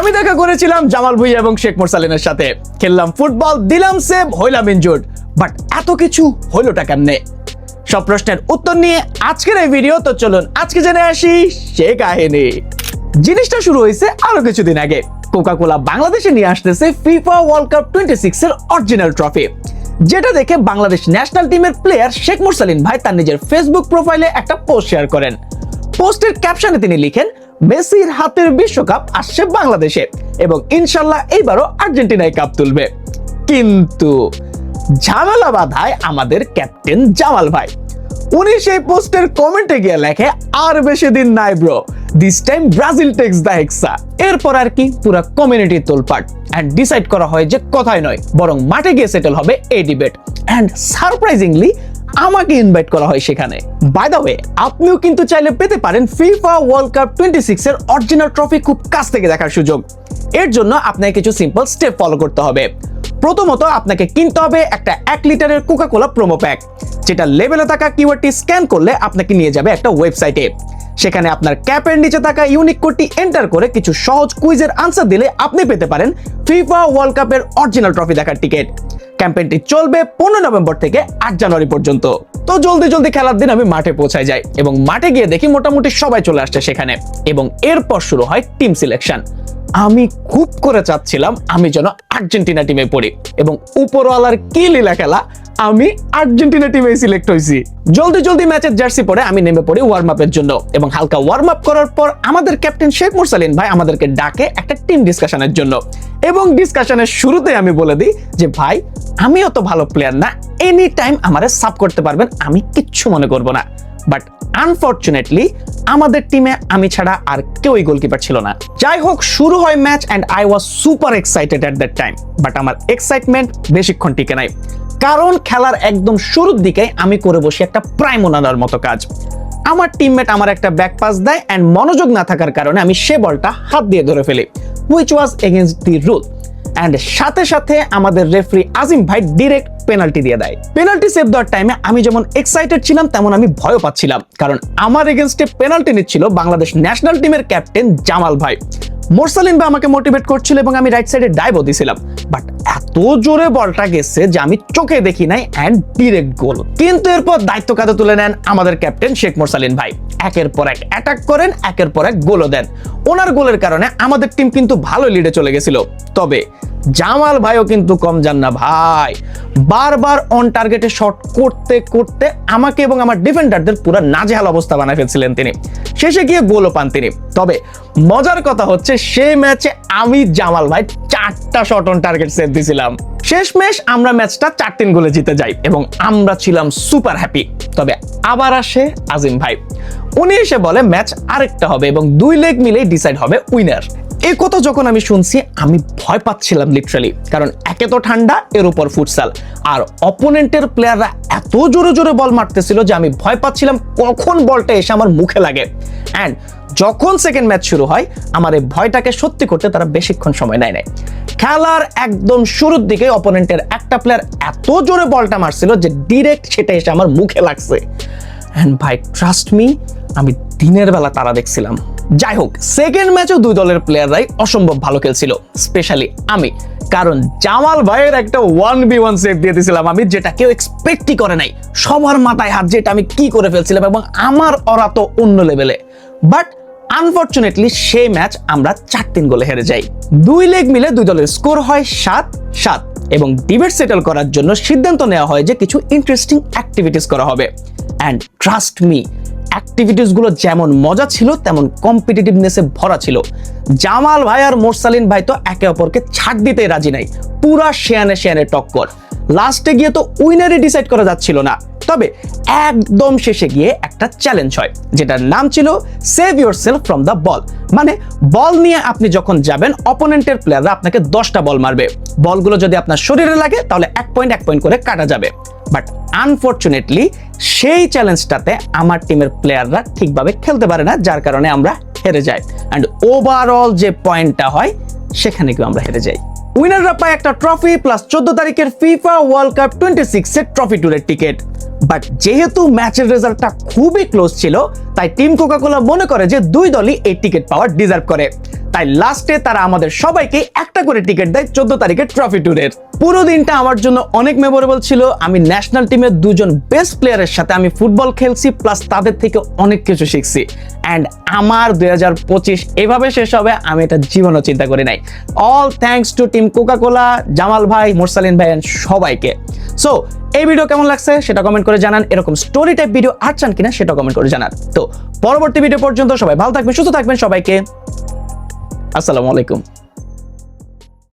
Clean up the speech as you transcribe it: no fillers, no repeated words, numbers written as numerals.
আমি দেখা করেছিলাম জামাল ভুঁইয়া এবং শেখ মোরসালিনের সাথে, খেললাম ফুটবল, দিলাম সেভ, হইলাম ইনজুর্ড, বাট এত কিছু হইলোটা কেমনে? সব প্রশ্নের উত্তর নিয়ে আজকের এই ভিডিও। তো চলুন আজকে জেনে আসি সে কাহিনী। জিনিসটা শুরু হয়েছে আরো কিছুদিন আগে। কোকা-কোলা বাংলাদেশে নিয়ে আসতেছে ফিফা ওয়ার্ল্ড কাপ 26 এর অরিজিনাল ট্রফি, যেটা দেখে বাংলাদেশ ন্যাশনাল টিমের প্লেয়ার শেখ মোরসালিন ভাই তার নিজের ফেসবুক প্রোফাইলে একটা পোস্ট শেয়ার করেন। পোস্টের ক্যাপশনে তিনি লিখেন, মেসির হাতের বিশ্বকাপ আসছে বাংলাদেশে এবং ইনশাল্লাহ এইবারও আর্জেন্টিনায় কাপ তুলবে। কিন্তু ঝামেলা বাধায় আমাদের ক্যাপ্টেন জামাল ভাই। উনি সেই পোস্টের কমেন্টে গিয়ে লেখে, আর বেশি দিন নাই bro, this time Brazil takes the hexa. এরপর আর কি পুরো কমিউনিটি তোলপাট এন্ড ডিসাইড করা হয় যে কথাই নয় বরং মাঠে গিয়ে সেটেল হবে এই ডিবেট। এন্ড সারপ্রাইজিংলি আমাকে ইনভাইট করা হয় সেখানে। বাই দ্য ওয়ে, আপনিও কিন্তু চাইলে পেতে পারেন ফিফা ওয়ার্ল্ড কাপ 26 এর অরিজিনাল ট্রফি খুব কাছ থেকে দেখার সুযোগ। এর জন্য আপনাকে কিছু সিম্পল স্টেপ ফলো করতে হবে। প্রথমত আপনাকে কিনতে হবে একটা 1 লিটারের কোকা-কোলা প্রোমো প্যাক, যেটা লেবেলে থাকা কিওয়ার্ডটি স্ক্যান করলে আপনাকে নিয়ে যাবে একটা ওয়েবসাইটে। সেখানে আপনার ক্যাপের নিচে থাকা ইউনিক কোডটি এন্টার করে কিছু সহজ কুইজের আনসার দিলে আপনি পেতে পারেন ফিফা ওয়ার্ল্ড কাপের অরিজিনাল ট্রফি দেখার টিকিট। ক্যাম্পেইনটি চলবে 15 নভেম্বর থেকে 8 জানুয়ারি পর্যন্ত। তো জলদি খেলার দিন আমি মাঠে পৌঁছায় যাই এবং মাঠে গিয়ে দেখি মোটামুটি সবাই চলে আসছে সেখানে, এবং এরপর শুরু হয় টিম সিলেকশন। আমি খুব করে চাচ্ছিলাম আমি যেন আর্জেন্টিনা টিমে পড়ি, এবং উপরওয়ালার কি লীলা খেলা, আমি আর্জেন্টিনা টিমে সিলেক্ট হয়েছি। জলদি ম্যাচের জার্সি পরে আমি নেমে পড়ি ওয়ার্ম আপের জন্য, এবং হালকা ওয়ার্ম আপ করার পর আমাদের ক্যাপ্টেন শেখ মোরসালিন ভাই আমাদেরকে ডাকে একটা টিম ডিসকাশনের জন্য। এবং ডিসকাশনের শুরুতে আমি বলে দিই যে ভাই, আমি অত ভালো প্লেয়ার না, এনি টাইম আমারে সাব করতে পারবেন, আমি কিচ্ছু মনে করব না। বাট আনফরচুনেটলি আমাদের টিমে আমি ছাড়া আর কেউই গোলকিপার ছিল না। যাই হোক, শুরু হয় match and I was super excited at that time. But আমার এক্সাইটমেন্ট বেশিক্ষণ টিকে নাই, কারণ খেলার একদম শুরুর দিকে আমি করে বসি একটা প্রাইম ওনার মতো কাজ। আমার টিমমেট আমার একটা ব্যাক পাস দেয় এন্ড মনোযোগ না থাকার কারণে আমি সে বলটা হাত দিয়ে ধরে ফেলি, which was against the rule. And সাথে আমাদের রেফারি আজিম ভাই ডিরেক্ট পেনাল্টি দিয়ে দেয়। পেনাল্টি সেভ দেওয়ার টাইমে আমি যেমন এক্সাইটেড ছিলাম তেমন আমি ভয়ও পাচ্ছিলাম, কারণ আমার এগেইনস্টে পেনাল্টি নিচ্ছিল বাংলাদেশ ন্যাশনাল টিমের ক্যাপ্টেন জামাল ভাই। মোরসালিন ভাই আমাকে মোটিভেট করছিল এবং আমি রাইট সাইডে ডাইভও দিছিলাম, বাট এত জোরে বলটা গেছে যে আমি চোখে দেখি নাই এন্ড ডিরেক্ট গোল। কিন্তু এরপর দায়িত্ব কাঁধে তুলে নেন আমাদের ক্যাপ্টেন শেখ মোরসালিন ভাই। একের পর এক অ্যাটাক করেন, একের পর এক গোলও দেন। ওনার গোলের কারণে আমাদের টিম কিন্তু ভালো লিডে চলে গেছিল। তবে জামাল ভাইও কিন্তু কম যান না ভাই, বারবার অন টার্গেটে শট করতে আমাকে এবং আমার ডিফেন্ডারদের পুরো নাজেহাল অবস্থা বানায় ফেলছিলেন তিনি। শেষে গিয়ে গোলও পান তিনি। তবে মজার কথা হচ্ছে, সেই ম্যাচে আমি জামাল ভাই 4টা শট অন টার্গেট সেভ দিছিলাম। শেষমেশ আমরা ম্যাচটা 4-3 গোলে জিতে যাই এবং আমরা ছিলাম সুপার হ্যাপি। তবে আবার আসে আজিম ভাই, উনি এসে বলে ম্যাচ আরেকটা হবে এবং 2 লেগ মিলেই ডিসাইড হবে উইনার। এই কথা যখন আমি শুনছি আমি ভয় পাচ্ছিলাম লিটারালি, কারণ একে তো ঠান্ডা, এর উপর ফুটসাল, আর অপোনেন্টের প্লেয়াররা এত জোরে বল মারতেছিল যে আমি ভয় পাচ্ছিলাম কখন বলটা এসে আমার মুখে লাগে। এন্ড যখন সেকেন্ড ম্যাচ শুরু হয়, আমার এই ভয়টাকে সত্যি করতে তারা বেশিক্ষণ সময় নেয় নাই। খেলার একদম শুরুর দিকে অপোনেন্টের একটা প্লেয়ার এত জোরে বলটা মারছিল যে ডিরেক্ট সেটা এসে আমার মুখে লাগছে। এন্ড ভাই ট্রাস্ট মি, আমি দিনের বেলা তারা দেখছিলাম। যাই হোক, সেকেন্ড ম্যাচও 2 দলের প্লেয়াররাই অসম্ভব ভালো খেলছিল, স্পেশালি আমি, কারণ জামাল ভাইয়ের একটা 1v1 সেভ দিয়ে দিয়েছিলাম আমি, যেটা কেউ এক্সপেক্টই করে নাই। সবার মাথায় হাত, যেটা আমি কি করে ফেলছিলাম, এবং আমার ওরা তো অন্য লেভেলে। বাট আনফরচুনেটলি সেই ম্যাচ আমরা 4-3 গোলে হেরে যাই। 2 লেগ মিলে 2 দলের স্কোর হয় 7-7, এবং ডিবেট সেটেল করার জন্য সিদ্ধান্ত নেওয়া হয় যে কিছু ইন্টারেস্টিং অ্যাক্টিভিটিস করা হবে। অ্যান্ড ট্রাস্ট মি, অ্যাক্টিভিটিস গুলো যেমন মজা ছিল তেমন কম্পিটিটিভনেসে ভরা ছিল। জামাল ভাই আর মোরসালিন ভাই তো একে অপরকে ছাড় দিতে রাজি নাই, পুরা শেয়ানে টক্কর। লাস্টে গিয়ে তো উইনারই ডিসাইড করা যাচ্ছিল না। তবে একদম শেষে গিয়ে একটা চ্যালেঞ্জ হয়, যেটার নাম ছিল save yourself from the ball. মানে বল নিয়ে আপনি যখন যাবেন, অপোনেন্টের প্লেয়াররা আপনাকে 10টা বল মারবে। বলগুলো যদি আপনার শরীরে লাগে তাহলে 1 পয়েন্ট করে কাটা যাবে। বাট আনফরচুনেটলি সেই চ্যালেঞ্জটাতে আমার টিমের প্লেয়াররা ঠিকভাবে খেলতে পারে না, যার কারণে আমরা হেরে যাই। অ্যান্ড ওভারঅল যে পয়েন্টটা হয় সেখানে কি আমরা হেরে যাই। উইনাররা পায় একটা ট্রফি প্লাস 14 তারিখের ফিফা ওয়ার্ল্ড কাপ 26 এর ট্রফি ট্যুরের টিকিট। বাট যেহেতু ম্যাচের রেজাল্টটা খুবই ক্লোজ ছিল, তাই টিম কোকাকোলা মনে করে যে দুই দলই এই টিকিট পাওয়ার ডিজার্ভ করে। তাই লাস্টে তারা আমাদের সবাইকে একটা করে টিকিট দেয় 14 তারিখের ট্রফি ট্যুরের। পুরো দিনটা আমার জন্য অনেক মেমোরেবল ছিল। আমি ন্যাশনাল টিমের দুজন বেস্ট প্লেয়ারের সাথে আমি ফুটবল খেলছি, প্লাস তাদের থেকে অনেক কিছু শিখছি। অ্যান্ড আমার 2025 এভাবে শেষ হবে আমি এটা জীবনও চিন্তা করি নাই। All thanks to team Coca Cola, Jamal ভাই, মোরসালিন ভাই এন্ড সবাইকে। সো এই ভিডিও কেমন লাগছে সেটা কমেন্ট করে জানান। এরকম স্টোরি টাইপ ভিডিও আর চান কিনা সেটা কমেন্ট করে জানান। তো পরবর্তী ভিডিও পর্যন্ত সবাই ভালো থাকবেন, সুস্থ থাকবেন। সবাইকে আসসালামু আলাইকুম।